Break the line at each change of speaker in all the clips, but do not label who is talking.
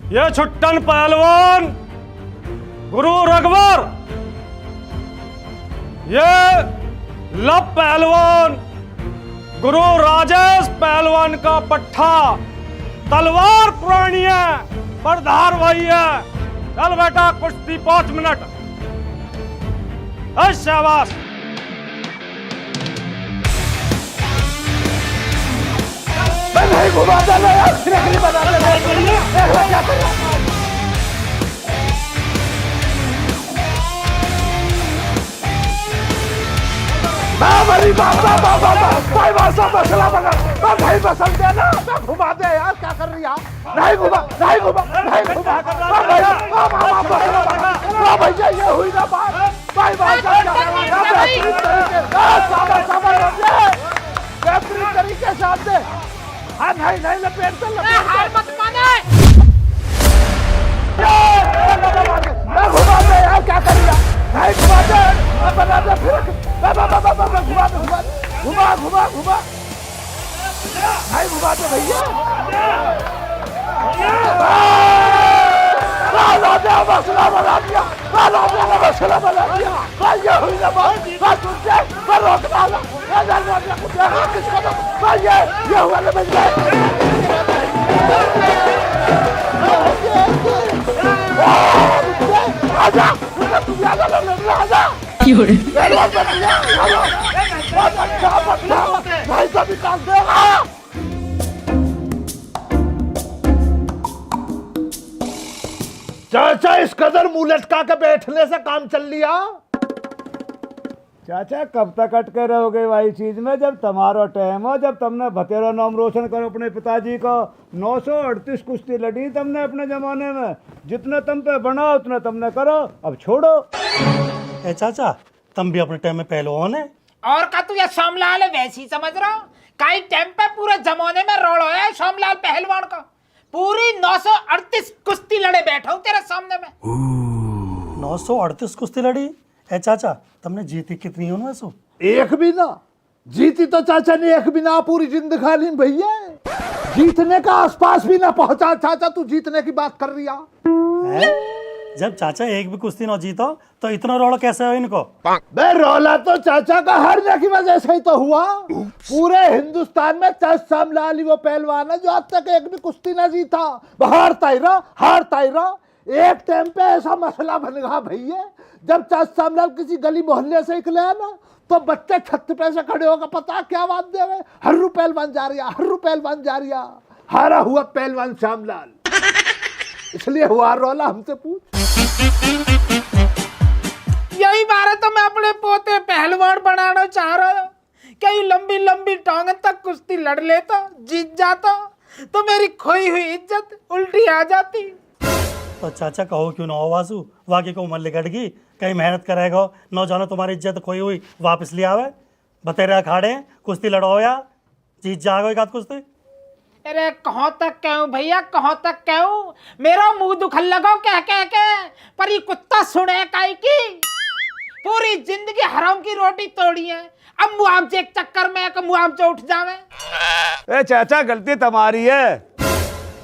ये छुट्टन पहलवान गुरु रघुवर, ये लब पहलवान गुरु राजेश पहलवान का पट्ठा। तलवार पुरानी है पर धार वही है। चल बेटा कुश्ती 5 मिनट। शाबाश।
नहीं घुमा देना यार, खिलखिली बना देना। क्या कर रहा है? भाई मसला बना भाई बसल देना। घुमा दे यार, क्या कर रही है? नहीं घुमा नहीं घुमा नहीं घुमा भैया, ये हुई ना बात। भाई बेहतरीन तरीके से आप दे। हाँ नहीं नहीं लपेट दे, हार मत माने। घुमा दे यार, क्या कर रही है? नहीं घुमा दे, बना दे फिर। घुमा घुमा घुमा नहीं घुमा दे भैया। मसला बना दिया, मसला बना दिया। ये हुई ना बात, रोकना किसको? ये हुआ ना बच गए। आजा तुम आजा। भाई सब निकाल देगा। चाचा इस कदर मुंह लटका के बैठने से काम चल लिया।
चाचा कब तक अटके रहोगे भाई चीज में? जब तुम्हारा टाइम हो, जब तुमने बतेरा नाम रोशन करो अपने पिताजी का। 938 कुश्ती लड़ी तुमने अपने जमाने में। जितने तुम पे बना उतने तुमने करो, अब छोड़ो।
ए चाचा, तुम भी अपने टाइम में पहलवान है।
और का तू ये सोमलाल है वैसी समझ रहा हूँ? कई टाइम पे पूरे जमाने में रोड़ो है सोमलाल पहलवान का। पूरी 938 कुश्ती लड़े बैठा हूँ तेरे सामने में।
938 कुश्ती लड़ी? ए चाचा, तुमने जीती कितनी उनमें से?
एक भी ना जीती तो चाचा ने एक भी ना पूरी जिंदगानी भैया। जीतने का आसपास भी ना पहुंचा। चाचा तू जीतने की बात कर रही है?
जब चाचा एक भी कुश्ती ना जीतो तो इतना रोड़ा कैसे हो इनको?
बे रोला तो चाचा का हारने की वजह से ही तो हुआ। पूरे हिंदुस्तान में सोमलाल वो पहलवान है जो आज तक एक भी कुश्ती ना जीता। हारता ही रहा। एक टाइम पे ऐसा मसला बन गया भैया, जब सोमलाल किसी गली मोहल्ले से निकले ना तो बच्चे छत पे से खड़े होकर पता क्या बात दे रहे, हर्रू पहलवान जा रही है। हारा हुआ पहलवान सोमलाल, इसलिए हुआ रोला। हमसे पूछ।
यही बार तो मैं अपने पोते पहलवान बनाना चाह रहा हूँ। कई लंबी लंबी टांग तक कुश्ती लड़ लेता, जीत जाता तो मेरी खोई हुई इज्जत उल्टी आ जाती।
तो चाचा कहो क्यों ना हो वासु, वाकई को उम्र लिकट गई, कहीं मेहनत करेगा न जानो तुम्हारी इज्जत खोई हुई वापस ले आवे। बतेरा खाड़े कुश्ती लड़ो या जीत जाओगे एक आध कुश्ती।
अरे कहाँ तक कहूँ भैया, कहाँ तक कहूँ? मेरा मुंह दुखन लगा कह के, पर ये कुत्ता सुने काई की। पूरी जिंदगी हराम की रोटी तोड़ी है, अब मुआवजे के चक्कर में एक मुआवजा उठ जावे।
ए चाचा गलती तुम्हारी है।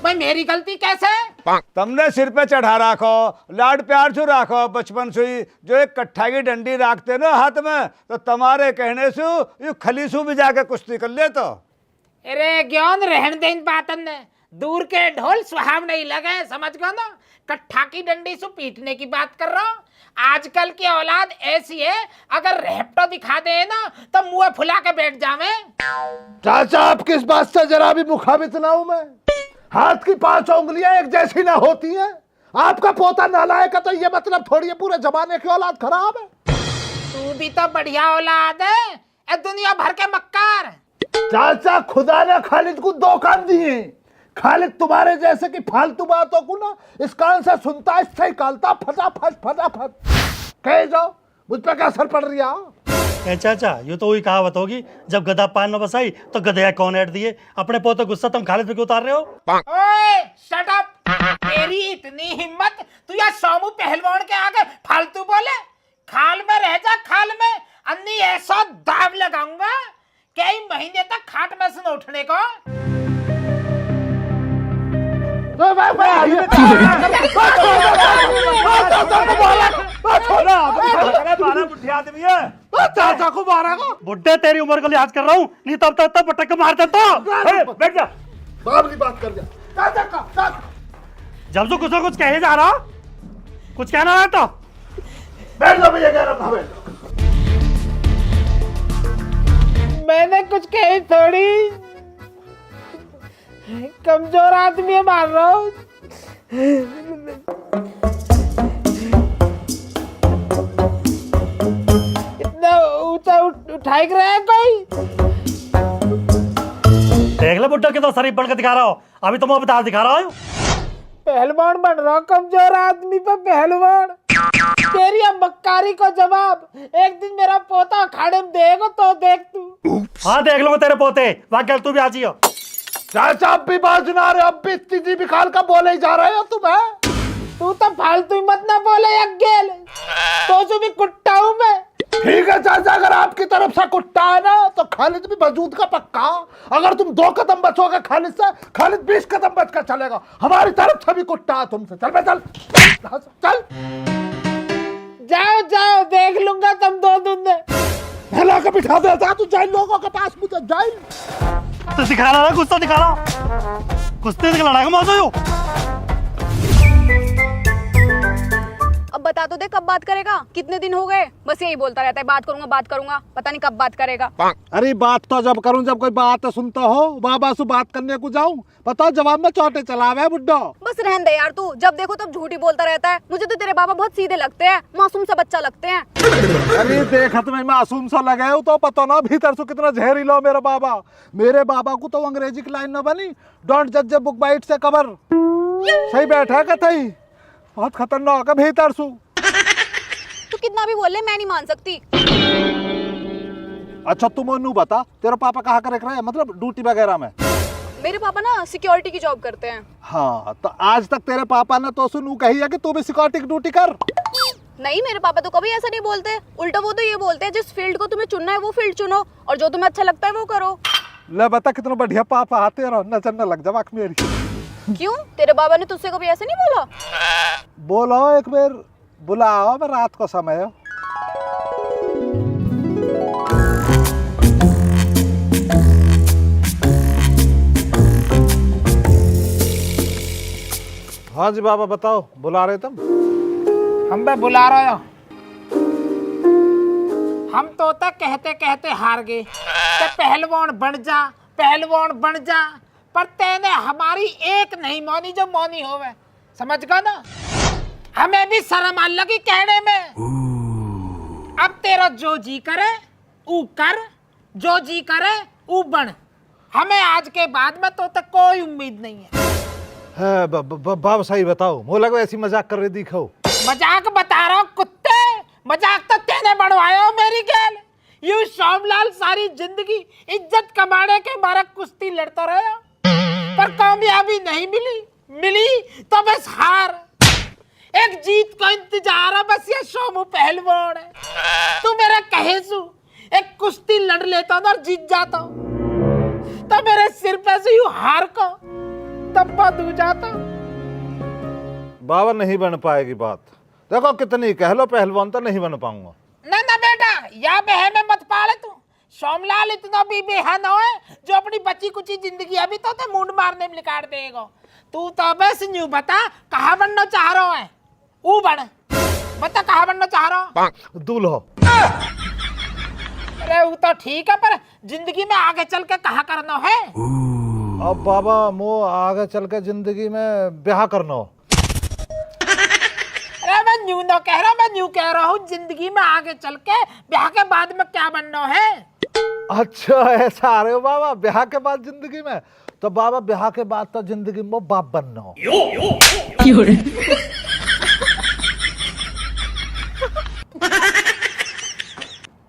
भाई मेरी गलती कैसे?
तुमने सिर पे चढ़ा रखो, लाड प्यार से रखो बचपन से ही। जो एक कट्ठा की डंडी रखते ना हाथ में, तो तुम्हारे कहने से ये खलीसू भी जाके कुश्ती कर ले। तो
अरे ज्ञान रहन दे इन बातन ने, दूर के ढोल सुहाव नहीं लगे, समझ गया ना? कट्ठा की डंडी से पीटने की बात कर रहा हूँ। आजकल की औलाद ऐसी है, अगर रेपटो दिखा दे ना तो मुंह फुला के बैठ जावे।
चाचा आप किस बात से जरा भी मुखाबित ना हूं मैं। हाथ की 5 उंगलियां एक जैसी ना होती हैं। आपका पोता नालायक है तो ये मतलब थोड़ी है पूरे जमाने की औलाद खराब है।
तू भी तो बढ़िया औलाद है, ए दुनिया भर के मक्कार।
चाचा खुदा ने खालिद को 2 कान दिए। खालिद तुम्हारे जैसे कि फालतू बातों को ना इस कान से सुनता, इससे निकालता फटाफट। कह जाओ मुझ पर क्या असर पड़ रही है?
ए चाचा, ये तो वही कहावत होगी, जब गधा पान में बसाई तो गधे कौन ऐड दिए। अपने पोते गुस्सा तुम खालिद पे क्यों उतार रहे हो?
ओए शट अप। तेरी इतनी हिम्मत, तू या सोमू पहलवान के आगे फालतू बोले? खाल में रह जा, खाल में। अन्नी ऐसा दाव लगाऊंगा कई महीने तक खाट में से न उठने को।
आदमी है।
चाचा को मारेगा।
बुड्ढे तेरी उम्र का लिहाज कर रहा हूँ, नहीं तब तब पटक के मार देता।
बैठ जा।
बाबरी बात कर दिया चाचा का।
जब से कुछ ना कुछ कहे जा रहा, कुछ कहना है तो
बैठ जाओ भैया, कह रहा था बैठ जाओ।
मैंने कुछ कही थोड़ी, कमजोर आदमी मार रहा हूँ। इतना ऊंचा उठाई रहा है कोई।
देख ले बुड्ढा के तो शरीफ बन के दिखा रहा हो, अभी तो मैं बता दिखा रहा हूँ।
पहलवान बन रहा हूँ, कमजोर आदमी पे पहलवान। तेरी अम्बकारी को जवाब एक दिन मेरा पोता अखाड़े में देगा तो देख तू।
हाँ देख लो तेरे पोते, वहाँ तू भी आ जियो।
चाचा अब भी बाज ना रहे, अब भी तीजी बिखाल का बोले ही जा रहे हो तुम्हें।
तू तो फालतू मत ना बोले अग्गेल, तो भी कुट्टा हूँ मैं।
ठीक है चाचा, अगर आपकी तरफ से कुट्टा है ना तो खालिद भी वजूद का पक्का। अगर तुम 2 कदम बचोगे खालिद से, खालिद 20 कदम बच कर चलेगा। हमारी तरफ से भी कुट्टा है तुमसे। चल बे चल चल।
जाओ जाओ, देख लूंगा तुम 2 दिन में।
भला का बिठा देता तू जाइल लोगों के पास, मुझे जाइल।
तो दिखा रहा है, गुस्सा दिखा रहा, कुश्ती दिखा लड़ा मौजूद हो।
अब बता तो दे, कब बात करेगा? कितने दिन हो गए बस यही बोलता रहता है, बात करूंगा, पता नहीं कब बात करेगा।
अरे बात तो जब करूं जब कोई बात सुनता हो। बाबा से बात करने को जाऊं, बताओ जवाब में चौटे चलावे बुड्ढा।
बस रहने दे यार, तू जब देखो तब झूठी बोलता रहता है। मुझे तो तेरे बाबा बहुत सीधे लगते हैं, मासूम सा बच्चा लगते हैं।
अरे देखा तुम्हें मासूम सा लगे हो तो पता ना भीतर से कितना जहरीला मेरा बाबा। मेरे बाबा को तो अंग्रेजी की लाइन न बनी, डोंट जज बुक बाय इट्स कवर। सही बैठा कथई, बहुत खतरनाक है भीतर सु।
तू कितना भी बोल ले, मैं नहीं मान सकती।
अच्छा तुम नू बता, तेरा पापा कहाँ कर रहा है, मतलब ड्यूटी वगैरह में?
मेरे पापा ना सिक्योरिटी की जॉब करते हैं।
हाँ तो आज तक तेरे पापा ने तो सुनू कही है कि तू भी सिक्योरिटी की ड्यूटी कर।
नहीं, मेरे पापा तो कभी ऐसा नहीं बोलते। उल्टा वो तो ये बोलते हैं जिस फील्ड को तुम्हें चुनना है वो फील्ड चुनो, और जो तुम्हें अच्छा लगता है वो करो।
ले बता कितना बढ़िया पापा आते रहो, नजर न लग जा आँख मेरी।
क्यों, तेरे बाबा ने तुझसे कभी ऐसे नहीं बोला?
बोलो एक बार, बुलाओ, मैं रात को समय हो। हाँ जी बाबा बताओ, बुला रहे तुम?
हम बे बुला रहे हो। हम तो कहते कहते हार गए कि पहलवान बन जा, पहलवान बन जा, पर तेने हमारी एक नहीं मानी जो मौनी होवे। समझ गया ना? हमें भी शर्म आ लगी कहने में। अब तेरा जो जी करे ऊ कर, जो जी करे ऊ बन। हमें आज के बाद में तो तक कोई उम्मीद नहीं है।
बाबा सही बताओ, मुझे लगा ऐसी मजाक कर रहे दिखो।
मजाक बता रहा हूँ कुत्ते, मजाक तो तेने बढ़वाया हो मेरी गैल। यूं श्यामलाल सारी जिंदगी इज्जत कमाने के मारे कुश्ती लड़ता रहा, पर कामयाबी नहीं मिली। मिली तो बस हार। एक जीत को इंतजार है बस, ये शोमू पहलवान है। तू मेरा कहे सु एक कुश्ती लड़ लेता ना और जीत जाता, तो मेरे सिर पे से यूं हार को तब्बा दू जाता।
बाबा नहीं बन पाएगी बात, देखो कितनी कह लो पहलवान तो नहीं बन पाऊंगा।
ना ना बेटा, या बहन में मत पाले तू। सोमलाल इतना भी बेहन हो जो अपनी बची कुची जिंदगी अभी तो मुंड मारने में निकाल देगा। तू तो बस न्यू बता कहाँ बनना चाह रहा है, ऊ बन। बता कहाँ बनना चाह रहा?
दूल्हो।
अरे वो तो ठीक है, पर जिंदगी में आगे चल के कहाँ करना है?
अब बाबा मो आगे चल के जिंदगी में ब्याह करना हो।
अरे मैं न्यू ना कह रहा, मैं न्यू कह रहा हूँ जिंदगी में आगे चल के ब्याह के बाद में क्या बनना है।
अच्छा ऐसा आ रहे हो बाबा, ब्याह के बाद जिंदगी में? तो बाबा ब्याह के बाद तो जिंदगी में बाप बनना हो।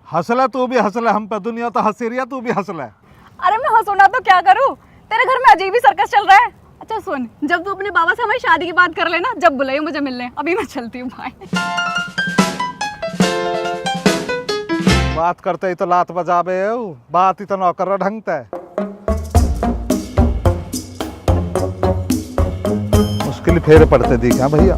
हंसला तू भी हंसला, हम पे दुनिया तो हंसी रही है, तू भी हंसला।
अरे मैं हंसना तो क्या करूं, तेरे घर में अजीब ही सर्कस चल रहा है। अच्छा सुन, जब तू अपने बाबा से हमारी शादी की बात कर लेना, जब बुलाइयो मुझे मिलने। अभी मैं चलती हूँ, बाय।
बात करते ही तो लात बजाबे हो, बात ही तो नौकर ढंगता है। उसके लिए फेरे पड़ते दिखे भैया।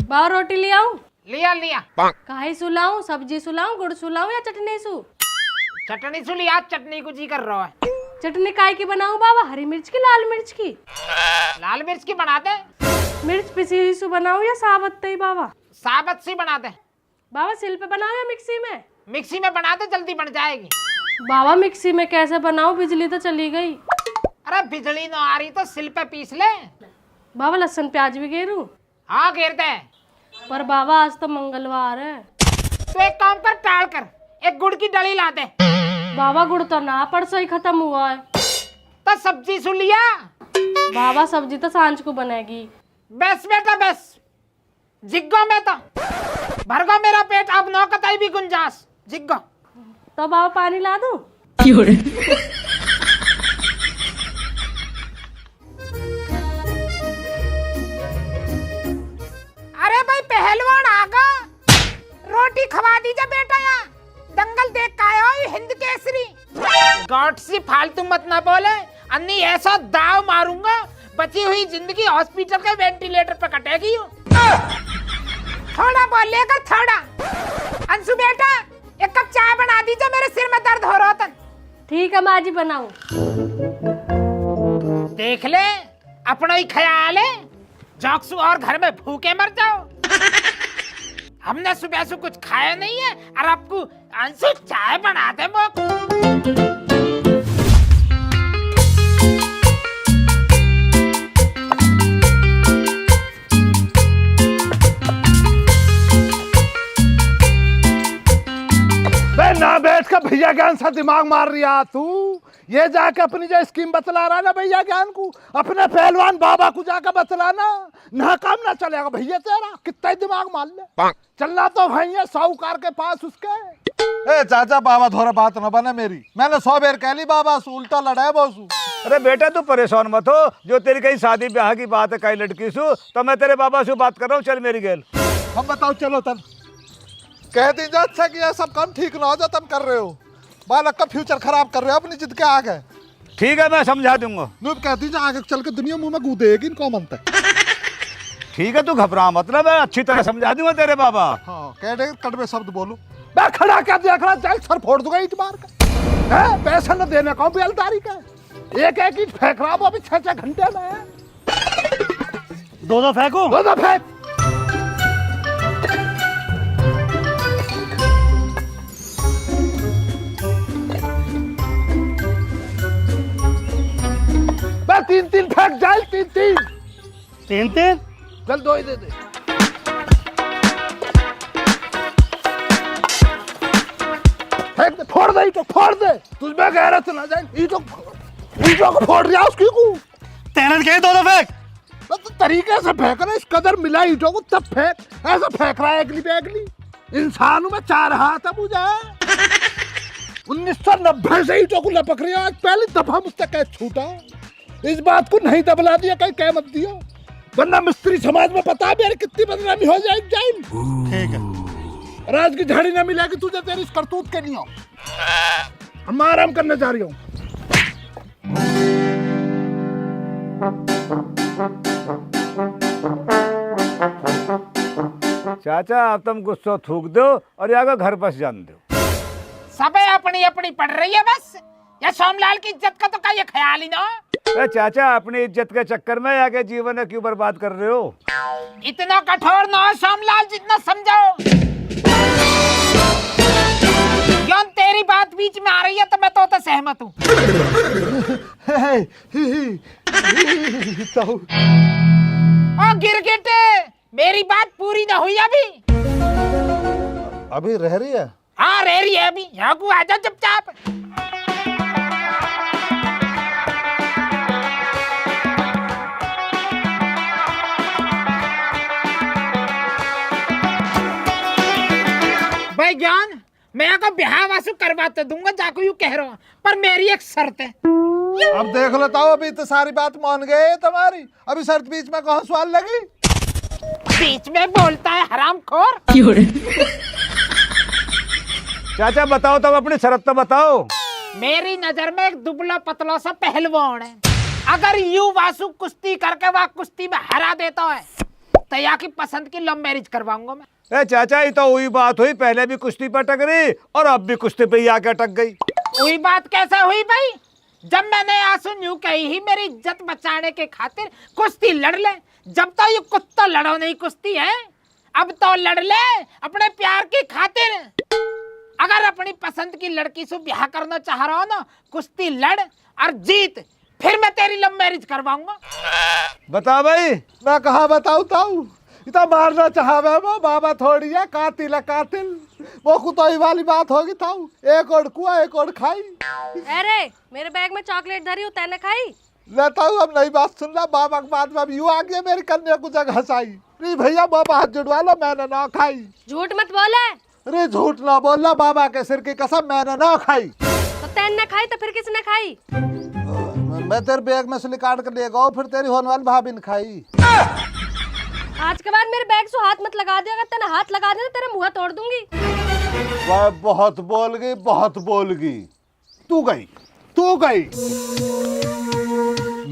बाबा रोटी ले आऊं?
लिया लिया
काहे सुलाऊं? सब्जी सुलाऊं, गुड़ सुलाऊं या चटनी सु?
चटनी सु लिया, चटनी को जी कर रहा है।
चटनी काय की बनाऊं बाबा? हरी मिर्च की, लाल मिर्च की?
लाल मिर्च की बना दे।
मिर्च पिसी हुई सु बनाऊं या साबत तई बाबा?
साबत सी बना दे।
बाबा सिल पे बनाऊं या मिक्सी में?
मिक्सी में बना दे, जल्दी बन जाएगी।
बाबा मिक्सी में कैसे बनाऊं? बिजली तो चली गई।
अरे बिजली न आ रही तो सिल पे पीस ले।
बाबा लहसुन प्याज भी गेरूं?
हाँ घेर दे।
पर बाबा आज तो मंगलवार है।
तो एक काम कर, टाल कर एक गुड़ की डली ला दे।
बाबा गुड़ तो ना परसों ही खत्म हुआ है।
तो सब्जी सुन लिया।
बाबा सब्जी तो सांझ को बनेगी।
बस बेटा बस, जिग्गो में तो भरगो मेरा पेट, अब नौ कतई भी गुंजास जिग्गो।
तो बाबा पानी ला दूं?
अरे भाई पहलवान आगा, रोटी खवा दीजिए बेटा। यहाँ दंगल देख का आया हो, हिंद केसरी। गॉड सी फालतू मत ना बोले, अन्नी ऐसा दाव मारूंगा बची हुई जिंदगी हॉस्पिटल के वेंटिलेटर पे कटेगी। थोड़ा बोल लेकर थोड़ा। अंशु बेटा एक कप चाय बना दीजिए, मेरे सिर में दर्द हो रहा था।
ठीक है माँ जी बनाऊं।
देख ले अपना ही ख्याल है, जॉक्सू और घर में भूखे मर जाओ। हमने सुबह से कुछ खाया नहीं है और आपको अंशु चाय बना दे मोक।
ना बैठ कर भैया ज्ञान सा दिमाग मार रहा तू। ये जाके अपनी जो स्कीम बतला रहा ना भैया ज्ञान को, अपने पहलवान बाबा को जाकर बतलाना, ना काम ना चलेगा भैया तेरा। कितना ही दिमाग मार ले, चलना तो भाई है साहूकार के पास उसके। ए चाचा बाबा थोड़ा बात न बने मेरी, मैंने 100 बार कह ली बाबा से, उल्टा लड़ा है बोसू।
अरे बेटा तू परेशान मत हो, जो तेरी कहीं शादी ब्याह की बात है कहीं लड़की सु, तो मैं तेरे बाबा से बात कर रहा हूँ। चल मेरी गेल।
हम बताओ चलो तब कह दीजिए अच्छा कि ये सब काम ठीक ना हो जो तुम कर रहे हो, बालक का फ्यूचर खराब कर रहे हो अपनी जिद के आगे।
ठीक है मैं समझा दूंगा।
नूब कह दीजिए आगे चल के दुनिया मुंह में गूदेगी इनको मनता।
ठीक है तू घबरा मत ना, मैं अच्छी तरह समझा दूंगा तेरे बाबा।
हाँ कह दे कड़वे शब्द बोलो। मैं खड़ा क्या देख रहा, चल सर फोड़ दूंगा ईंट मार का। है पैसा न देने का बेलदारी का, एक एक ईंट फेंक रहा वो अभी 6-6 घंटे में।
दो फेंको।
दो फेंक। तीन फेंक जाए, तीन चल 2 ही दे दे। फेंक दे, फोड़ दे ईंटों, फोड़ दे। तुझमें गैरत ना जाए, ईंटों को फोड़ रहा उसकी को।
तेरह के दो फेंक।
तो तरीके से फेंक रहा, इस कदर मिला ईंटों को तब फेंक। ऐसा फेंक रहा है अगली बेगली। इंसानों में 4 हाथ है मुझे। 1990 से ईंटों को लपक रही है, आज पहली दफा मुझसे कैसे छूटा। इस बात को नहीं दबला दिया, कहीं कह मत दियो, वरना मिस्त्री समाज में पता मेरी कितनी बदनामी हो जाएगी। जाइन
ठीक है,
राज की झाड़ी न मिलेगी तुझे तेरी इस करतूत के नहीं हो। हम आराम करने जा रही हूँ।
चाचा अब तुम गुस्सा थूक दो और यहाँ घर बस जान दो।
सबे अपनी अपनी पड़ रही है बस। या सोमलाल की इज्जत का तो का ये ख्याल ही ना।
चाचा अपनी इज्जत के चक्कर में आगे जीवन है क्यों बर्बाद कर रहे हो?
इतना कठोर ना हो सोमलाल, जितना समझाओ। क्यों तेरी बात बीच में आ रही है तो मैं तो सहमत हूँ। ओ गिरगिट, मेरी बात पूरी ना हुई
अभी रह रही है।
हाँ रह रही है अभी। यहाँ को आ जाओ चुपचाप। भाई ज्ञान, मैं आपका ब्याह वासु करवाते दूंगा, जाको यूं कह रहा हूँ, पर मेरी एक शर्त है।
अब देख लेता हूँ, अभी तो सारी बात मान गए तुम्हारी, अभी शर्त बीच में कहाँ सवाल लगी?
बीच में बोलता है हरामखोर।
चाचा बताओ तब अपनी शर्त तो बताओ।
मेरी नजर में एक दुबला पतला सा पहलवान है। अगर यू वासु कुश्ती करके वह कुश्ती में हरा देता है तो या की पसंद की लव मैरिज करवाऊंगा मैं।
ए चाचा, ये तो वही बात हुई, पहले भी कुश्ती पर टकरी और अब भी कुश्ती पे ही आके अटक गई।
वही बात कैसे हुई भाई? जब मैंने आंसू न्यू कही ही मेरी इज्जत बचाने के खातिर कुश्ती लड़ ले, जब तो ये कुत्ता लड़ो नहीं कुश्ती है, अब तो लड़ ले अपने प्यार की खातिर। अगर अपनी पसंद की लड़की से ब्याह करना चाह रहा हो ना, कुश्ती लड़ और जीत, फिर मैं तेरी लव मैरिज करवाऊंगा।
बता भाई।
मैं कहा बताऊ ताऊ, इतना मारना चाहवे वो बाबा थोड़ी है, कातिल है कातिल। वो कुतोई वाली बात होगी ताऊ, एक और कुआ एक और खाई।
अरे मेरे बैग में चॉकलेट धरी हूँ, तैने खाई?
लेता हूँ, अब नई बात सुन ला। बाबा के बाद में अब यूं आ गया मेरी कन्या को जगह हंसाई। नहीं भैया बाबा हाथ जुड़वा लो, मैंने ना खाई।
झूठ मत बोले।
अरे झूठ ना बोलना, बाबा के सिर की कसम मैंने ना खाई।
तो तैन ने खाई तो फिर किसने खाई?
मैं तेरे बैग में से निकाल कर ले गया, फिर तेरी होने वाली भाभी ने खाई।
आज के बाद मेरे बैग से हाथ मत लगा दे, अगर तेने हाथ लगा दिया तेरा मुंह तोड़ दूंगी।
वह बहुत बोल गई, बहुत बोल गई। तू गई, तू गई।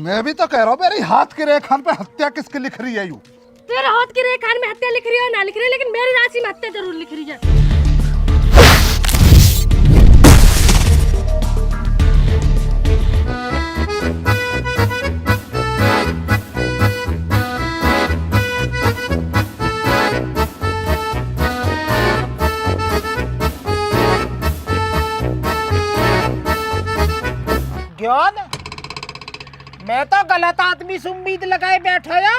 मैं भी तो कह रहा हूँ, मेरी हाथ की रेखा पे हत्या किसकी लिख रही है यू?
तेरे हाथ की रेखा में हत्या लिख रही है ना लिख रही है, लेकिन मेरी राशि में हत्या जरूर लिख रही है।
ज्ञान, मैं तो गलत आदमी से उम्मीद लगाए बैठा या।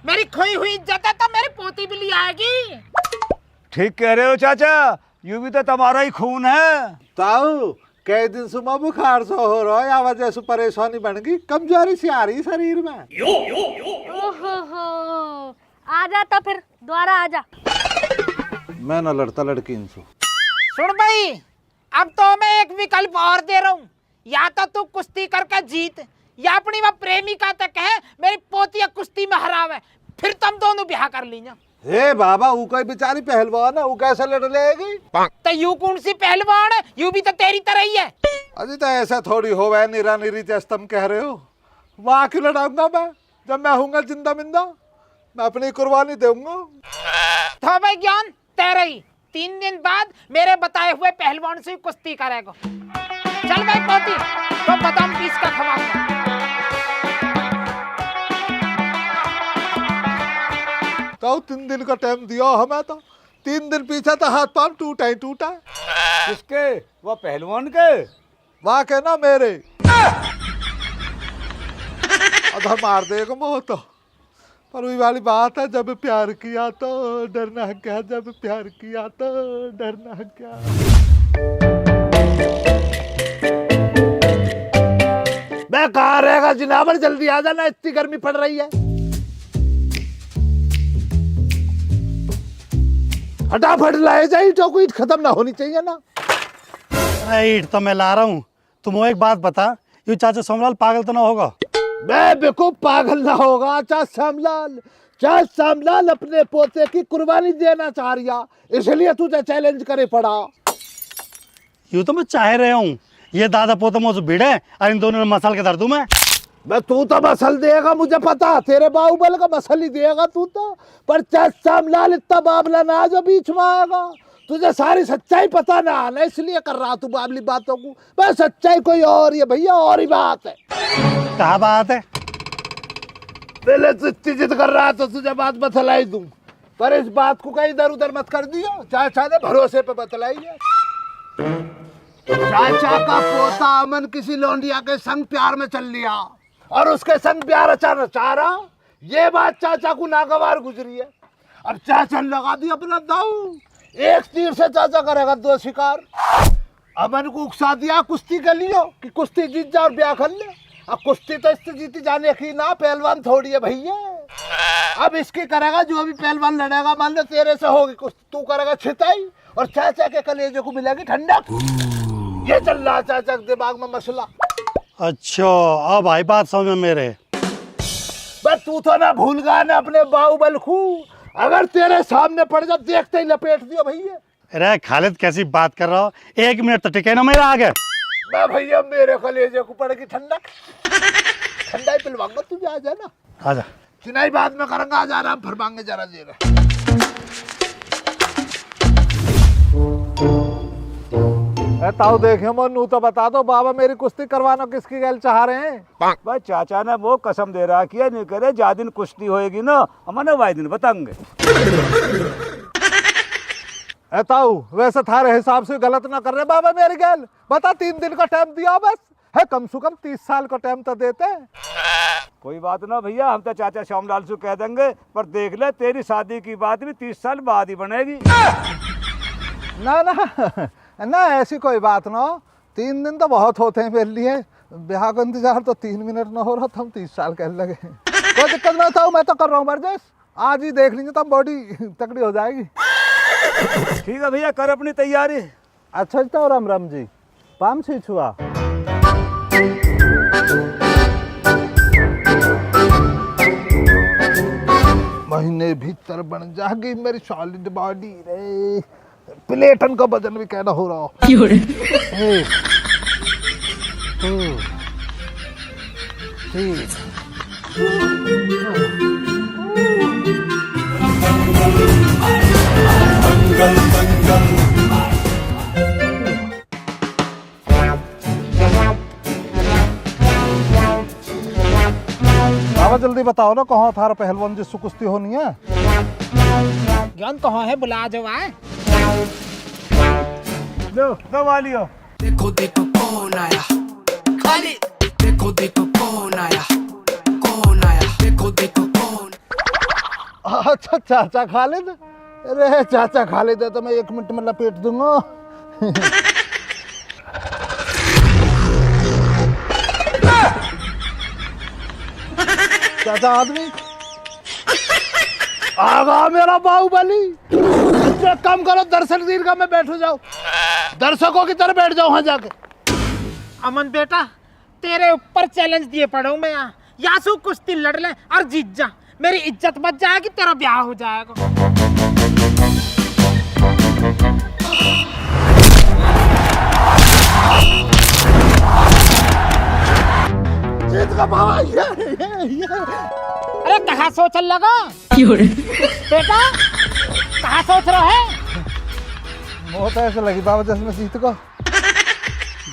मेरी खोई हुई इज्जत है तो मेरी पोती भी ले आएगी।
ठीक कह रहे हो चाचा, यूं भी तो तुम्हारा ही खून है।
ताऊ कई दिन से मैं बुखार से हो रहा है, या वजह से परेशानी बन गई, कमजोरी सी आ रही शरीर में।
ओहो, आ जा तो फिर दोबारा आ जा।
मैं न लड़ता लड़की इनसे।
सुन भाई, अब तो मैं एक विकल्प और दे रहा हूँ, या तो तू कुश्ती करके जीत, या अपनी वह प्रेमिका तक कहे मेरी पोतिया कुश्ती में हरावे, फिर तुम दोनों ब्याह कर लीजिए।
हे बाबा, वो कोई बेचारी पहलवान है, वो कैसे लड़ लेगी?
तो यू कौन सी पहलवान है? यू भी तो तेरी तरह ही है।
अजी तो ऐसा थोड़ी हो वह निरा निरी जैसे तुम कह रहे हो। वहां क्यों लड़ाऊंगा मैं, जब मैं हूँगा जिंदा मिंदा, मैं अपनी कुर्बानी दूंगा।
तो भाई ज्ञान तेरे ही 3 दिन बाद मेरे बताए हुए पहलवान से कुश्ती करेगा। चल भाई पोती, तो बादाम पीस का खवाऊंगा।
तो 3 दिन का टाइम दिया हमें, तो 3 दिन पीछे तो हाथ पांव टूटा ही टूटा।
किसके? वो पहलवान के?
वहां के ना मेरे। अधर मार देगा मोह तो। पर वही वाली बात है, जब प्यार किया तो डरना क्या, जब प्यार किया तो डरना क्या। मैं कहाँ रहेगा जिनावर, जल्दी आ जाना, इतनी गर्मी पड़ रही है। फटाफट लाए जाए, तो कोई खत्म ना होनी चाहिए ना।
अरे ईट तो मैं ला रहा हूँ। तुम एक बात बता, यू चाचा सोमलाल पागल तो ना होगा?
मैं बेवकूफ पागल ना होगा। चाचा श्यामलाल अपने पोते की कुर्बानी देना चाह रहा, इसलिए तुझे चैलेंज करे पड़ा।
यूं तो मैं चाह रहा हूँ, ये दादा पोता मुझे भिड़े और इन दोनों में मसाल के दर दूं मैं
तू तो मसल देगा, मुझे पता, तेरे बाहुबल का मसल ही देगा तू तो। पर श्यामलाल इतना बाबला ना जो बीच में आएगा। तुझे सारी सच्चाई पता ना आना, इसलिए कर रहा तू बाबली बातों को। बस सच्चाई कोई और ही भैया, और ही बात है।
क्या बात है?
पहले तो इतनी जिद कर रहा तो तुझे बात बतलाई दूं, पर इस बात को कहीं इधर उधर मत कर दियो। चाचा ने भरोसे पे बतलाई है। चाचा का पोता अमन किसी लौंडिया के संग प्यार में चल लिया और उसके संग प्यार अचानक चाह रहा। ये बात चाचा को नागवार गुजरी है। अब चाचा ने लगा दिया अपना दाऊ, एक तीर से चाचा करेगा 2 शिकार। अमन को उकसा दिया कुश्ती के लिए कि कुश्ती जीत जा और ब्याह कर ले। अब कुश्ती तो इससे जीती जाने की ना, पहलवान थोड़ी है भैया। अब इसकी करेगा, जो भी पहलवान लड़ेगा, मान लो तेरे से होगी कुश्ती, तू करेगा छिताई और चाचा के कलेजे को मिलेगी ठंडक। ये चल रहा चाचा के दिमाग में मसला।
अच्छा, अब आई बात समझ में मेरे।
बस तू तो ना भूल गया ना अपने बाहुबल को, अगर तेरे सामने पड़ जा देखते ही लपेट दियो भैया।
अरे खालिद कैसी बात कर रहा हो, 1 मिनट तो टिके ना मेरा आगे।
मैं भैया मेरे कलेजे को पड़ेगी ठंडक, ठंडा ही पिलवाऊंगा, तुझे आ जाना।
आजा।
चिनाई बाद में करूंगा, आज आराम फरमाएंगे जरा देर। ताऊ देखे मनु तो बता दो, बाबा मेरी कुश्ती करवाना किसकी गैल चाह रहे हैं?
भाई चाचा ने वो कसम दे रहा किया नहीं करे जा दिन कुश्ती होएगी ना हमने वाई दिन बताएंगे।
ताऊ वैसे थारे हिसाब से गलत ना कर रहे बाबा मेरी गैल, बता 3 दिन का टाइम दिया बस है, कम से कम 30 साल का टाइम तो देते।
कोई बात ना भैया, हम तो चाचा श्यामलाल से कह देंगे, पर देख ले तेरी शादी की बात भी 30 साल बाद ही बनेगी।
ना ना ना ऐसी कोई बात ना हो, 3 दिन तो बहुत होते हैं मेरे लिए, ब्याह का इंतजार तो 3 मिनट ना हो रहा था, हम 30 साल कहने लगे। कोई दिक्कत ना था, मैं तो कर रहा हूँ बरजेश, आज ही देख लेंगे तब बॉडी तकड़ी हो जाएगी।
ठीक है भैया, कर अपनी तैयारी।
अच्छा तो राम राम जी, पाम से छुआ महीने भीतर बन जाएगी मेरी सॉलिड बॉडी रे, प्लेटन का वजन भी कहना हो रहा। 1 2 3 बाबा जल्दी बताओ ना, कहाँ थारा पहलवान जिससे कुश्ती होनी है?
ज्ञान कहाँ है, बुला जो आए।
दो वालियो।
देखो देखो कौन आया, खालिद। देखो देखो कौन आया, कौन आया। देखो देखो कौन।
अच्छा चाचा खालिद, अरे चाचा खालिद है तो मैं 1 मिनट में लपेट दूंगा। चाचा आदमी आगा मेरा बाहुबली, जो कम करो दर्शन दीर्घा में बैठ जाओ, दर्शकों की तरह बैठ जाओ वहां जाके।
अमन बेटा तेरे ऊपर चैलेंज दिए पड़ा हूं मैं यहाँ, यासू कुश्ती लड़ ले और जीत जा, मेरी इज्जत बच जाएगी, तेरा ब्याह हो जाएगा।
जीत का बाबा ये।
अरे कहाँ सोचने लगा बेटा, कहाँ सोच रहा है?
बहुत ऐसे लगी बाबा जैसे मैं जीत को।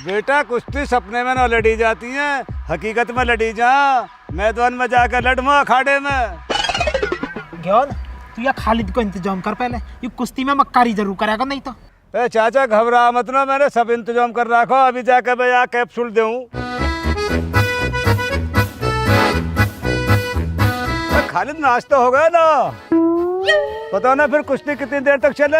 बेटा कुश्ती सपने में ना लड़ी जाती है, हकीकत में लड़ी जा, मैदान में जाकर लड़मा अखाड़े में।
ज्ञान तू या खालिद को इंतजाम कर पहले, ये कुश्ती में मक्कारी जरूर करेगा नहीं तो।
चाचा घबरा मत ना, मैंने सब इंतजाम कर रखा, अभी जाकर मैं यहाँ कैप्सूल दूँ। खालिद नाश्ता हो गया ना, बताओ ना फिर कुश्ती कितनी देर तक चले?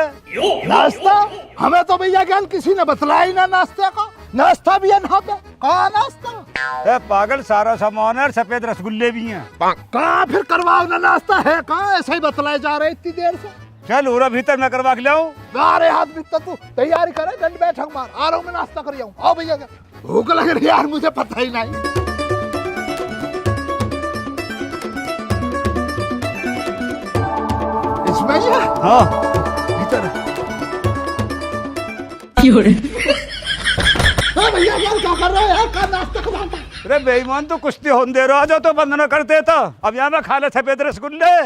नाश्ता हमें तो भैया ज्ञान किसी ने बतलाया ही ना, नाश्ते का नाश्ता भी है ना पे, कहाँ नाश्ता?
पागल सारा सामान है, सफेद रसगुल्ले भी हैं।
कहाँ फिर करवाओ ना नाश्ता है, कहाँ ऐसे ही बतलाए जा रहे इतनी देर से।
चल उरा भीतर मैं करवा के लाऊं।
अरे हाथ भीतर तू तैयारी करे, डंड बैठक मार, आ रहा हूँ मैं नाश्ता कर आऊँ। आओ भैया, भूख लग रही यार, मुझे पता ही नहीं। इसमें ही है?
हाँ
भीतर हाँ भैया यार क्या कर रहे हो यार, क्या नाश्ता करवाता?
अरे बेईमान तो कुश्ती होने दे रहा, जो तो बंद न करते था, अब यहाँ में खा ले सफेद रसगुल्ले।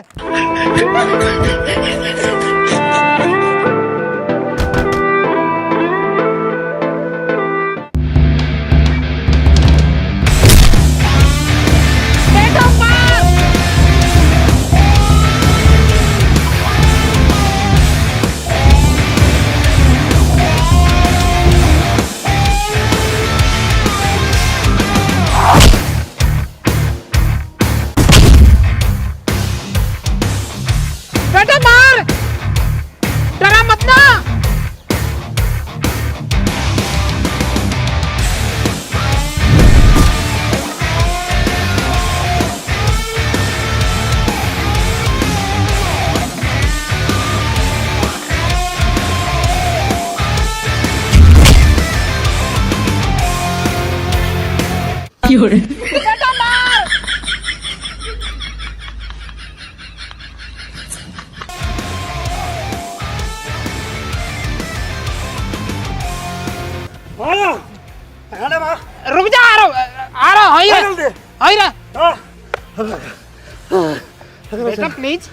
बेटा मार, डरा मत ना। बेटा मार।
आया दे
आई रहा
हाँ।
बेटा प्लीज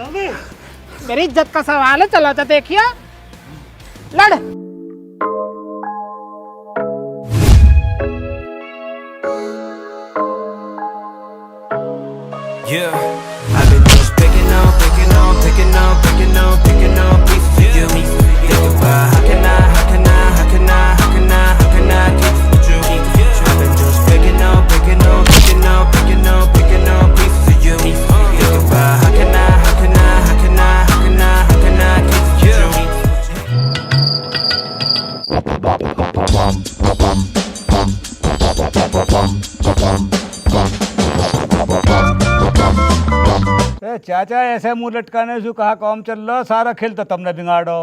मेरी इज्जत का सवाल है, चलो तो देखिए लड़।
Yeah, I've been just picking on pieces of you. Think about how can I keep it with you? I've been just picking on pieces of you. Think about how can I keep it with you?
चाचा ऐसे मुंह लटकाने से कहा काम चल रहा, सारा खेल तो तुमने बिगाड़ो।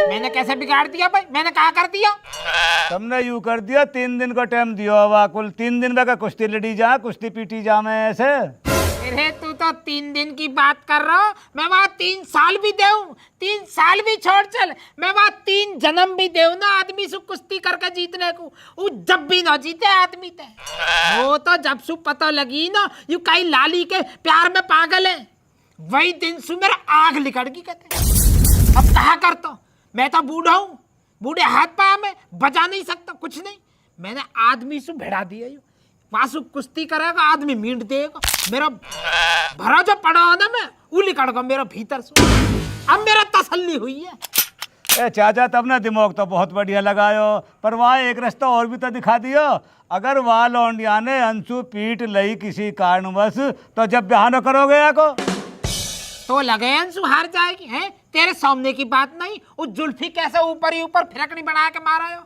मैंने कैसे बिगाड़ दिया भाई, मैंने कहा कर दिया?
तुमने यूं कर दिया, 3 दिन का टाइम दिया हुआ, कुल 3 दिन में का कुश्ती लड़ी जा, कुश्ती पीटी जा में ऐसे।
अरे तू तो 3 दिन की बात कर रहा हूँ, मैं वहाँ 3 साल भी देऊँ, 3 साल भी छोड़ चल, मैं वहाँ 3 जन्म भी देऊँ ना आदमी से कुश्ती करके जीतने को, वो जब भी ना जीते आदमी ते। वो तो जब सु पता लगी ना यू कई लाली के प्यार में पागल है, वही दिन सु मेरा आग लिकड़ गई कहते। अब कहा करता, मैं तो बूढ़ा हूँ, बूढ़े हाथ पाँव में बजा नहीं सकता कुछ नहीं, मैंने आदमी से भिड़ा दिया यू, वासु कुश्ती करेगा आदमी मीट देगा, मेरा भरा जो पड़ा हो ना मैं वो निकल मेरा भीतर से, अब मेरा तसल्ली हुई है।
ए चाचा तब ना दिमाग तो बहुत बढ़िया लगायो, पर वहाँ एक रास्ता और भी तो दिखा दियो, अगर वहाँ लौंडिया ने अंशु पीट लई किसी कारणवश तो जब ब्याह न करोगे या को
तो लगे अंशु हार जाएगी है, तेरे सामने की बात नहीं, वो जुल्फी कैसे ऊपर ही ऊपर फिरकनी बना के मारा हो,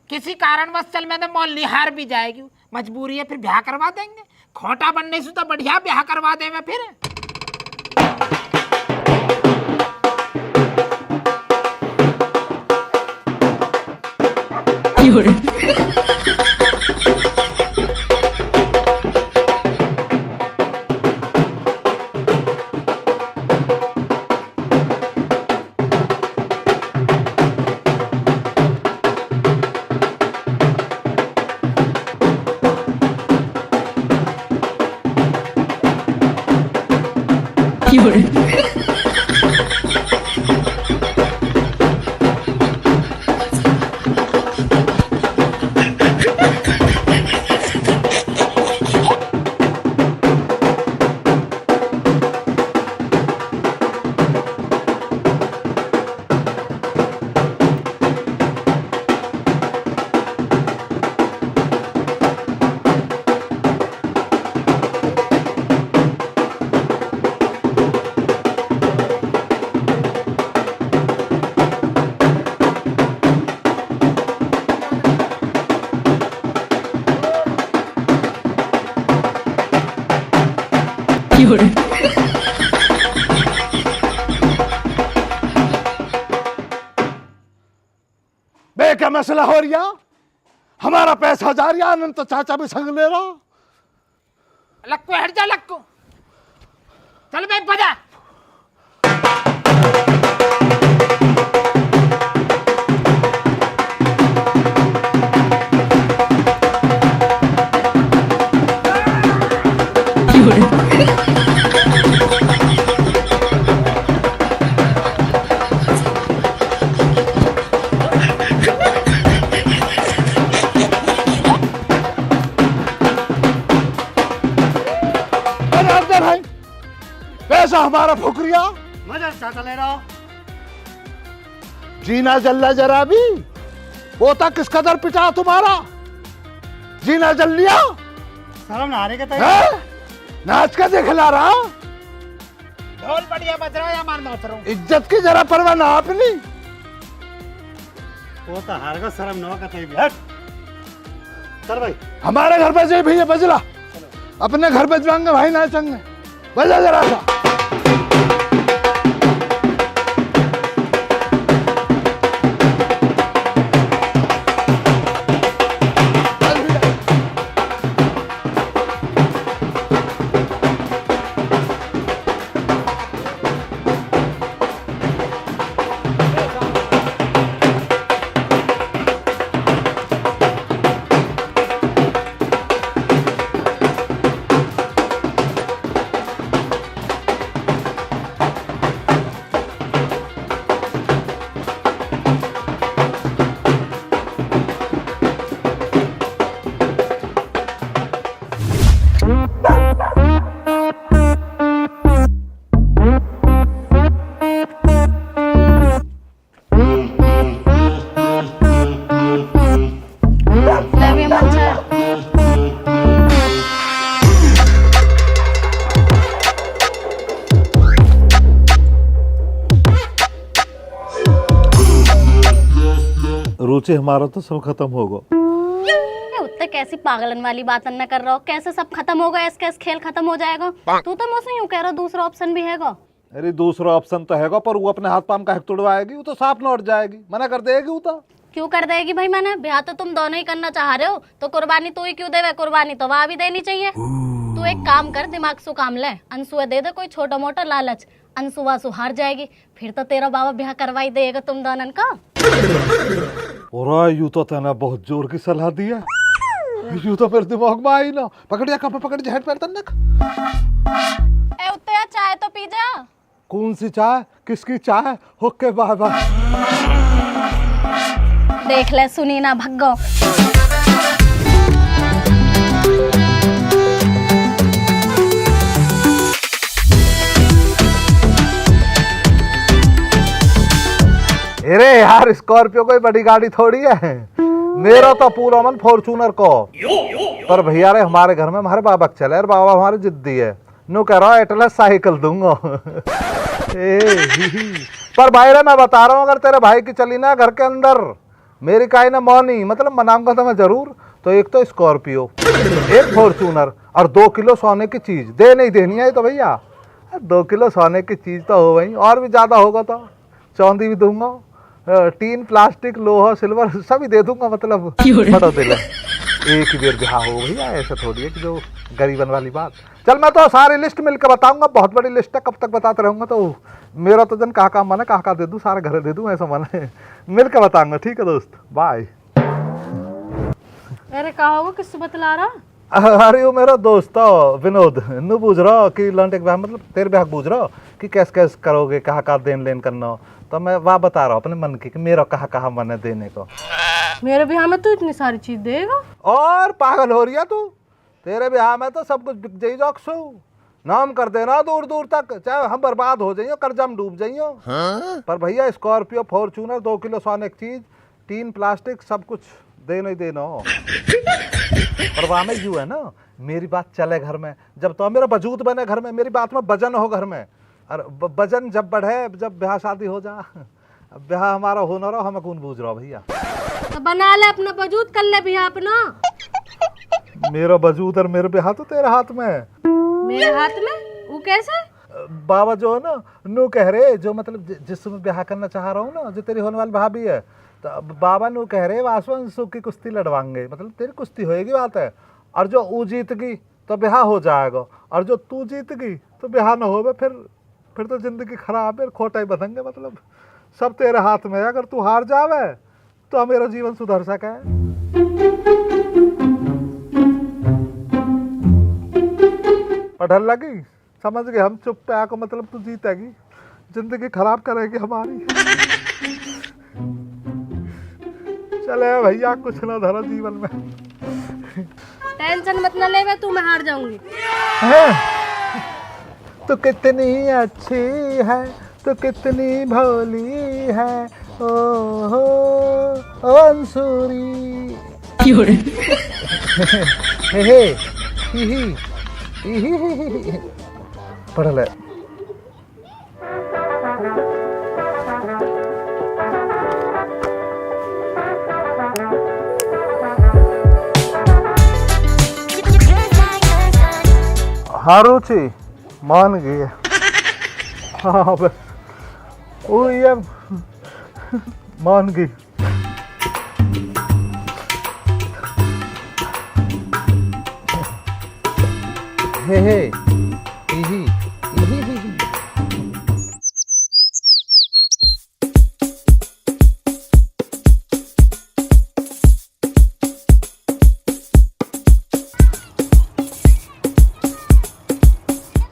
किसी कारणवश चल मैंने मोल निहार भी जाएगी, मजबूरी है फिर ब्याह करवा देंगे, खोटा बनने से तो बढ़िया ब्याह करवा दे मैं फिर।
बे क्या मसला हो रिया, हमारा पैसा जा रिया, आनंद तो चाचा भी संग ले रहा।
लक्कू हट जा लक्कू, चल भाई बजा।
पैसा हमारा फुकरिया
मजा चाचा ले रहा हूँ।
जीना जल्ला जरा भी, वो तक किस कदर पिटा तुम्हारा, जीना जल लिया,
शर्म ना आने के
हैं? नाच का दिखला रहा,
ढोल बढ़िया बज रहा है या मारना उतरो,
इज्जत की जरा परवाह ना अपनी,
वो तो हार का शर्म ना का तई हट। चल भाई
हमारे घर पे जे भैया बजला, अपने घर पे जाएंगे भाई ना चंगे, बजा जरा सा।
Love you, मच्छर।
रुचि हमारा तो सब खत्म होगा।
उत्ते कैसी पागलन वाली बात न कर रहा हो, कैसे सब खत्म होगा, ऐसे खेल खत्म हो जाएगा। तू तो मुझसे यूं कह रहा दूसरा ऑप्शन भी हैगा।
अरे दूसरा ऑप्शन तो हैगा, पर वो अपने हाथ पाम का तोड़वाएगी, वो तो साफ लौट जाएगी, मना कर देगी वो तो।
क्यों कर देगी भाई? मैंने ब्याह तो तुम दोनों ही करना चाह रहे हो, तो कुर्बानी तू ही क्यों देवे? कुर्बानी तो वहाँ भी देनी चाहिए। तू एक काम कर, दिमाग से काम ले, अंशुआ दे दे कोई छोटा मोटा लालच, अंशुआ सु हार जाएगी, फिर तो तेरा बाबा ब्याह करवाई देगा तुम दोनों का।
और यू तो तेना बहुत जोर की सलाह दी है, यू तो मेरे दिमाग में आई ना। पकड़ जा, कहाँ पकड़ जा, हेड पैर तन्नक।
ए उत्ते चाय तो पी जा।
कौन सी चाय, किसकी चाय? Okay bye bye.
देख ले सुनी ना भग्गो।
अरे यार, स्कॉर्पियो कोई बड़ी गाड़ी थोड़ी है, मेरा तो पूरा मन फॉर्चूनर को। पर भैया रे हमारे घर में हमारे बाबा चले, और बाबा हमारे जिद्दी है, नो कह रहा एटलस साइकिल दूंगा। पर भाई रे मैं बता रहा हूँ, अगर तेरे भाई की चली ना घर के अंदर, मेरी काई ना मौनी, मतलब मनाऊंगा तो मैं जरूर। तो एक तो स्कॉर्पियो, एक फॉर्चूनर, और 2 किलो सोने की चीज दे नहीं देनी है तो भैया। 2 किलो सोने की चीज तो हो गई, और भी ज्यादा होगा तो चांदी भी दूंगा, टीन, प्लास्टिक, लोहा, सिल्वर सभी दे दूंगा, मतलब बड़ा दिल है। एक ही बेर बिहार हो भैया, ऐसा थोड़ी है कि जो गरीबन वाली बात। चल मैं तो सारी लिस्ट मिलकर बताऊंगा, बहुत बड़ी लिस्ट है, कब तक बताते रहूंगा। तो मेरा तो जन कहाँ कहाँ मन है, कहाँ दे दूँ, सारे घर दे दूँ, ऐसा मन है। मिलकर बताऊंगा, ठीक है दोस्त, बाय।
अरे कहा होगा, किससे बतला रहा?
अरे वो मेरा दोस्त विनोद, नु पूछ रहा कि लौंडे के ब्याह, मतलब तेरे ब्याह पूछ रहा कि कैसे कैसे करोगे, कहाँ कहाँ देन लेन करना। तो मैं वह बता रहा हूँ अपने मन की कि मेरा कहाँ कहाँ मन है देने को।
मेरे ब्याह में तू इतनी सारी चीज देगा?
और पागल हो रही है तू? तेरे ब्याह में तो सब कुछ बिक जाई जोक्सू, नाम कर देना दूर दूर तक, चाहे हम बर्बाद हो जाइयो, कर्जा में डूब जाइयो। पर भैया स्कॉर्पियो, फॉर्चूनर, 2 किलो सोने की चीज, टीन, प्लास्टिक, सब कुछ देना ही देना हो। पर वहाँ में यूँ है ना, मेरी बात चले घर में, जब तो मेरा वजूद बने घर में, मेरी बात में वजन हो घर में, और वजन जब बढ़े, जब ब्याह शादी हो जा। अब ब्याह हमारा हो ना रहो, हम कौन बूझ रहा भैया।
तो बना ले अपना वजूद, कर ले ब्याह अपना।
मेरा वजूद और मेरे ब्याह तो तेरे हाथ में है।
मेरे हाथ में? वो कैसे?
बाबा जो है ना, नु कह रहे, जो मतलब जिससे मैं ब्याह करना चाह रहा हूँ ना, जो तेरी होने वाली भाभी है, तो अब बाबा नु कह रहे वासु की कुश्ती लड़वाएंगे, मतलब तेरी कुश्ती होएगी बात है। और जो वो जीत गई तो ब्याह हो जाएगा, और जो तू जीत गई तो ब्याह ना हो, फिर तो जिंदगी खराब है, खोटा ही बदलेंगे। मतलब सब तेरे हाथ में है, अगर तू हार जावे तो मेरा जीवन सुधर सके। पढ़ लगी, समझ गए, हम चुप पे आको, मतलब तू जीतेगी, जिंदगी खराब करेगी हमारी। चले भैया, कुछ ना धरा जीवन में।
टेंशन मत ना ले, तू मैं हार जाऊंगी।
तो कितनी अच्छी है, तो कितनी भोली है, ओ हो अंसुरी। पढ़ ले। हाँ रुचि मान गई है। हाँ बस वो ये मान गई। हे हे इही इही।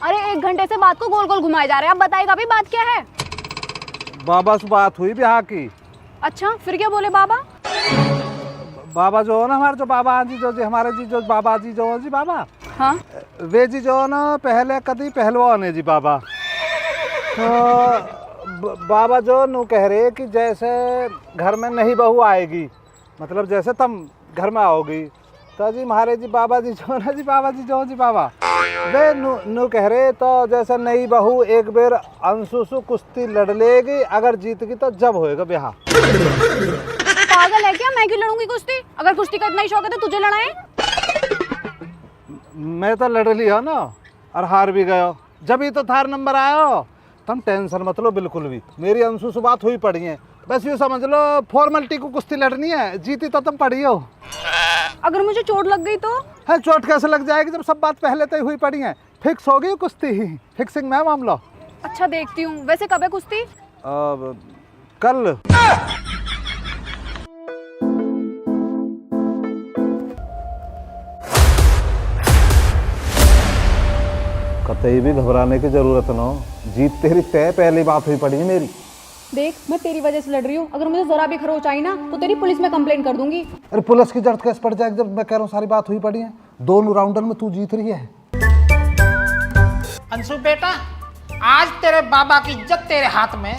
अरे 1 घंटे से बात को गोल गोल घुमाए जा रहे हैं, अब बताइएगा अभी बात क्या है?
बाबा से बात हुई ब्याह की।
अच्छा फिर क्या बोले बाबा?
बाबा जो है ना हमारे, जो बाबा जी, जो हमारे जी, जो बाबा जी, जो जी बाबा,
हाँ
वे जी जो ना पहले कदी पहलवान है जी बाबा। तो बाबा जो नू कह रहे कि जैसे घर में नई बहू आएगी, मतलब जैसे तुम घर में आओगी तो जी महाराज जी बाबा जी जो ना जी बाबा जी जो जी बाबा वे नू कह रहे तो जैसे नई बहू एक बेर अंशु से कुश्ती लड़ लेगी, अगर जीतगी तो जब होएगा ब्याह।
पागल है क्या? मैं क्यों लड़ूंगी कुश्ती? अगर कुश्ती का इतना ही शौक है तो तुझे लड़ाए।
मैं तो लड़ लिया ना और हार भी गयो, जब ही तो थार नंबर आयो। तुम टेंशन मत लो बिल्कुल भी, मेरी अंशु से बात हुई पड़ी है, बस यूँ समझ लो फॉर्मेलिटी को कुश्ती लड़नी है, जीती तो तुम पड़ी हो।
अगर मुझे चोट लग गई तो?
है चोट कैसे लग जाएगी जब सब बात पहले तय हुई पड़ी है, फिक्स हो गई कुश्ती ही, फिक्सिंग में मामला।
अच्छा देखती हूँ। वैसे कब है कुश्ती?
कल। कतई भी घबराने की जरूरत न हो, जीत तेरी तय, पहली बात हुई पड़ी है मेरी।
देख मैं तेरी वजह से लड़ रही हूँ, अगर मुझे जरा भी खरोच आई ना तो तेरी पुलिस में कंप्लेंट कर दूंगी।
अरे पुलिस की जरूरत कैसे पड़ जाएगी जब मैं कह रहा हूँ सारी बात हुई पड़ी है, दोनों राउंडर में तू जीत रही है।
अंशु बेटा, आज तेरे बाबा की इज्जत तेरे हाथ में।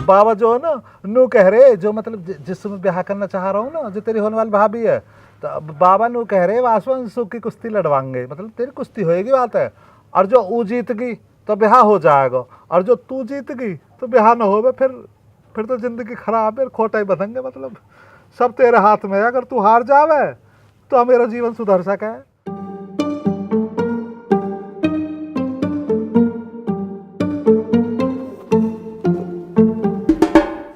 बाबा जो है ना नू कह रहे, जो मतलब जिससे मैं ब्याह करना चाह रहा हूँ ना, जो तेरी होने वाली भाभी है, तो बाबा नू कह रहे वासु अंशु की कुश्ती लड़वाएंगे, मतलब तेरी कुश्ती होएगी बात है, और जो वो जीत गई तो ब्याह हो जाएगा, और जो तू जीत गई तो ब्याह ना हो, फिर तो जिंदगी खराब है, खोटा ही बदलेंगे, मतलब सब तेरे हाथ में है। अगर तू हार जावे तो मेरा जीवन सुधर सके।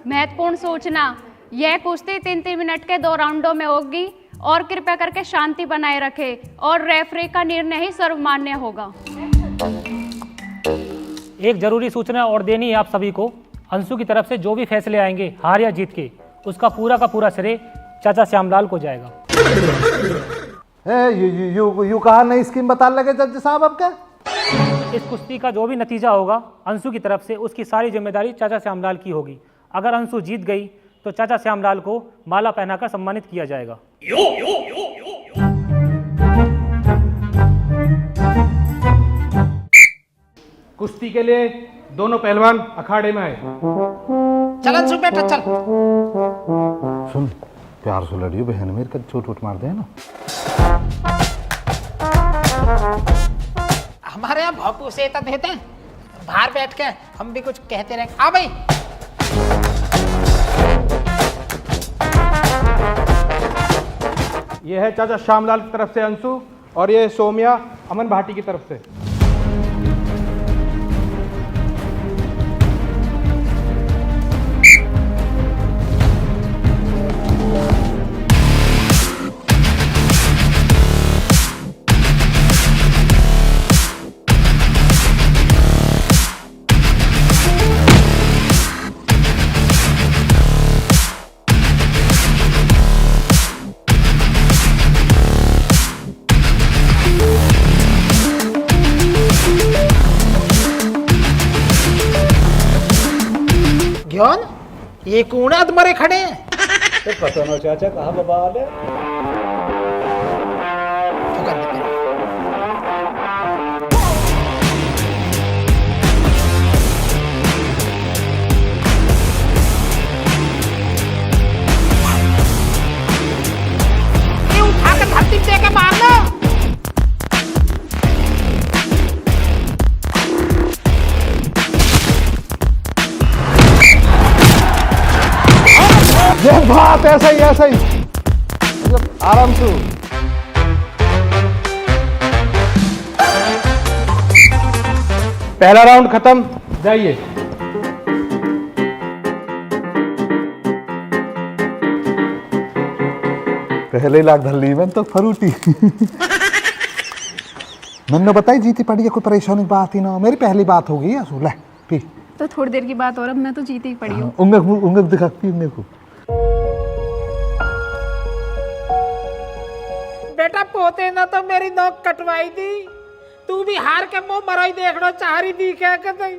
महत्वपूर्ण सूचना, यह कुश्ती 3-3 मिनट के 2 राउंडों में होगी और कृपया करके शांति बनाए रखे और रेफरी का निर्णय ही सर्वमान्य होगा।
एक जरूरी सूचना और देनी है आप सभी को। अंशु की तरफ से जो भी फैसले आएंगे हार या जीत के, उसका पूरा का पूरा श्रेय चाचा श्यामलाल को जाएगा।
यू कहा नई स्कीम बता लगे जज साहब अब क्या?
इस कुश्ती का जो भी नतीजा होगा अंशु की तरफ से, उसकी सारी जिम्मेदारी चाचा श्यामलाल की होगी। अगर अंशु जीत गई तो चाचा श्यामलाल को माला पहनाकर सम्मानित किया जाएगा।
कुश्ती के लिए दोनों पहलवान अखाड़े में आए।
चल अंशु बेटा चल।
सुन प्यार से लड़ियो बहन, मेरे का चोट वोट मार दे ना।
हमारे यहाँ भोपू से तो देते हैं, बाहर बैठ के हम भी कुछ कहते रहे। आ भाई,
ये है चाचा श्यामलाल की तरफ से अंशु, और ये सोमिया अमन भाटी की तरफ से।
क्यों ये कौन है तुम्हारे खड़े हैं?
तो पता ना चाचा कहाँ बवाल है।
ये उठा के धरती पे के मार लो।
ये बात ऐसा ही मतलब आराम से।
पहला राउंड खत्म, जाइए।
पहले ही लाख धल्ली में तो फरूटी। मैंने बताई जीती पड़ी है, कोई परेशानी की बात ही ना, मेरी पहली बात होगी। ले पी।
तो थोड़ी देर की बात और अब मैं तो जीती ही पड़ी हूँ।
उंगक दिखाती मेरे को।
बेटा पोते ना तो मेरी नोक कटवाई दी, तू भी हार के मुंह मराई देखना चाह रही थी क्या कहते?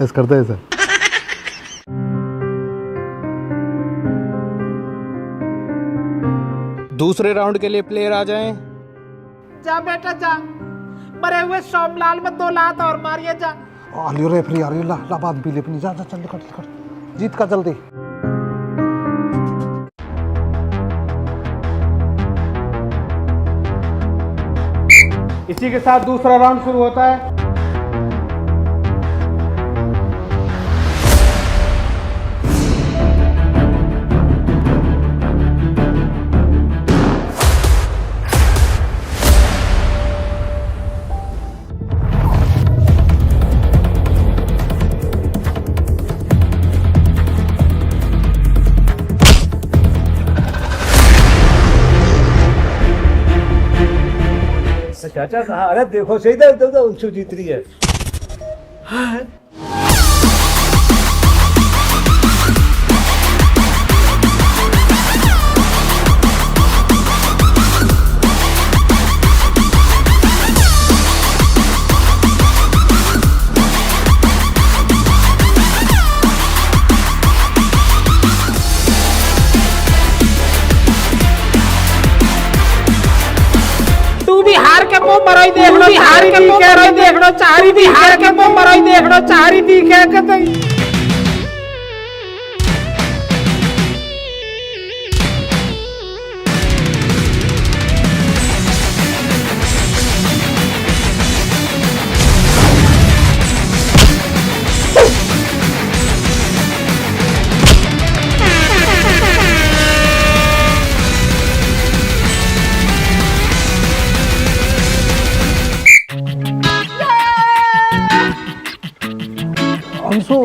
ऐसे करते ऐसे।
दूसरे राउंड के लिए प्लेयर आ जाएं।
जा बेटा जा, मरे हुए सोमलाल में 2 लात और मारिए जा।
आलियो रेफरी आ रही है, ला बात भी ले अपनी, जा चल कर जीत का जल्दी।
इसी के साथ दूसरा राउंड शुरू होता है। चाचा कहाँ? अरे देखो सही था, अंशु जीत रही है।
बिहार के मुंह मरोई देख लो, बिहार के मुंह मरोई देख लो, चारी बिहार के मुंह मरोई देख लो, चारी दिखे के तई।
अंशु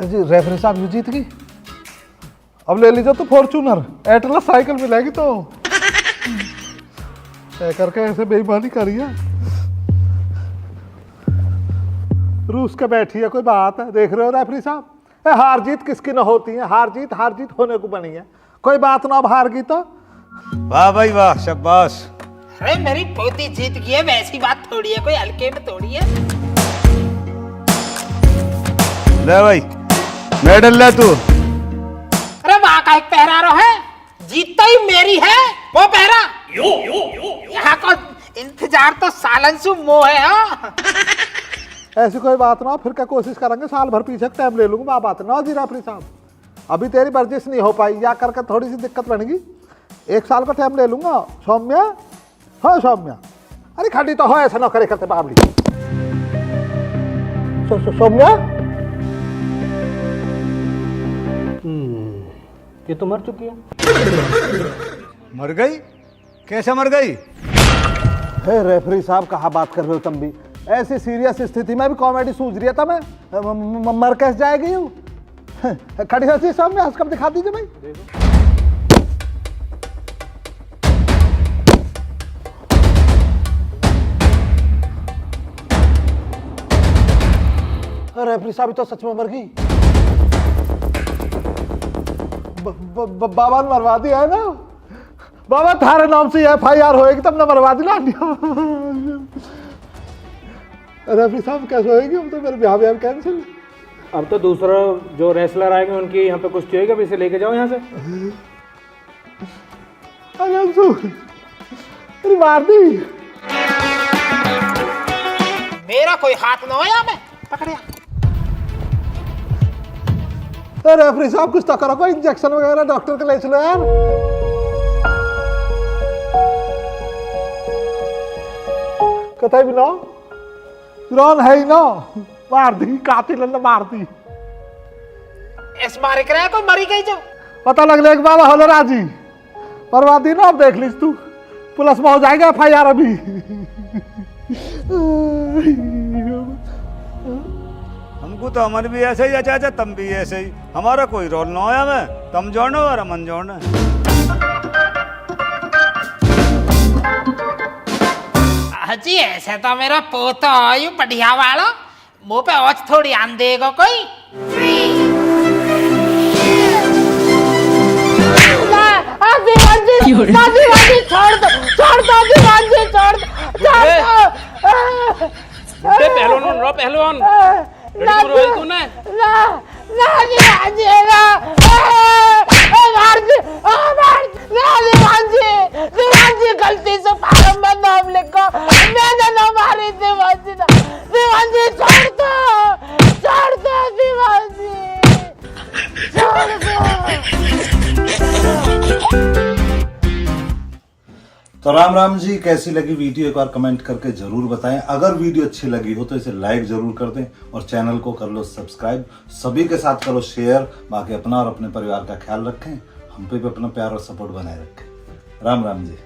जी रेफरी साहब ये जीत गई। अब ले लीजिए तो फॉर्चूनर, एटलस साइकिल मिलेगी तो तय करके ऐसे बेईमानी करिए। रूस के बैठी है, कोई बात है? देख रहे हो रेफरी साहब, हार जीत किसकी न होती है, हार जीत होने को बनी है, कोई बात ना। अब हार गई तो
वाह भाई वाह, शाबाश।
अरे मेरी पोती जीत गई है, वैसी बात थोड़ी है, कोई हल्के में थोड़ी है।
ले भाई मेडल ले तू।
अरे वहां का एक पहरा है, जीत तो ही मेरी है, वो पहरा यहाँ को इंतजार तो सालंसु मोह है। हाँ
ऐसी कोई बात ना, फिर क्या कोशिश करेंगे, साल भर पीछे टाइम ले लूंगा। बात ना जी रेफरी साहब, अभी तेरी वर्जिश नहीं हो पाई या करके थोड़ी सी दिक्कत बनेगी, 1 साल का टाइम ले लूंगा। सौम्या, हाँ सौम्या, अरे खड़ी तो हो, ऐसा ना करे करते बाबली। सौम्या
ये तो मर चुकी है।
मर गई? कैसे मर गई?
हे रेफरी साहब, कहाँ बात कर रहे हो तुम भी? ऐसी सीरियस स्थिति में भी कॉमेडी सूझ रही है तुम्हें, मर कैसे जाएगी हूँ? खड़ी हंसी सौम्या, हंस कर दिखा दीजिए भाई। रेफरी साहब तो सच में मर गई। बाबा ने मरवा दिया है ना? बाबा थारे नाम से FIR होएगी तब ना मरवा दिला। रेफरी साहब कैसे होएगी? हम तो मेरे ब्याह कैंसिल।
अब तो दूसरा जो रेसलर आएंगे उनकी यहाँ पे कुश्ती होगी, अब इसे लेके जाओ यहाँ से।
अरे अंशु, अरे मार दी।
मेरा कोई हाथ ना होया, मैं पकड़िया।
रेफरी साहब कुछ तो करो, कोई इंजेक्शन वगैरह डॉक्टर के ले चलो यार। कतई भी ना रॉन है ही ना, मार दी, कातिल ने मार दी।
इस मारे करे कोई मरी गई जो
पता लगने के बाबा होले राजी परवा दी ना। अब देख लीस तू, पुलिस में हो जाएगा FIR अभी।
हमको तो हमारे भी ऐसे ही है चाचा, तुम भी ऐसे ही। हमारा कोई रोल ना होया में, तुम जोड़ो और अमन जोड़ो।
जी ऐसे तो मेरा पोता आयु बढ़िया वाला, मुंह पे औच थोड़ी आन देगा कोई। दीवानजी छोड़ दो दीवानजी छोड़ दो
पहलवान रो पहलवान तूने
दीवानजी गलती से फार्म में नाम लिखो, मैंने ना मारी दीवानजी छोड़ दो दीवानजी छोड़ दो।
तो राम जी, कैसी लगी वीडियो एक बार कमेंट करके जरूर बताएं। अगर वीडियो अच्छी लगी हो तो इसे लाइक जरूर कर दें और चैनल को कर लो सब्सक्राइब, सभी के साथ करो शेयर। बाकी अपना और अपने परिवार का ख्याल रखें, हम पे भी अपना प्यार और सपोर्ट बनाए रखें। राम जी।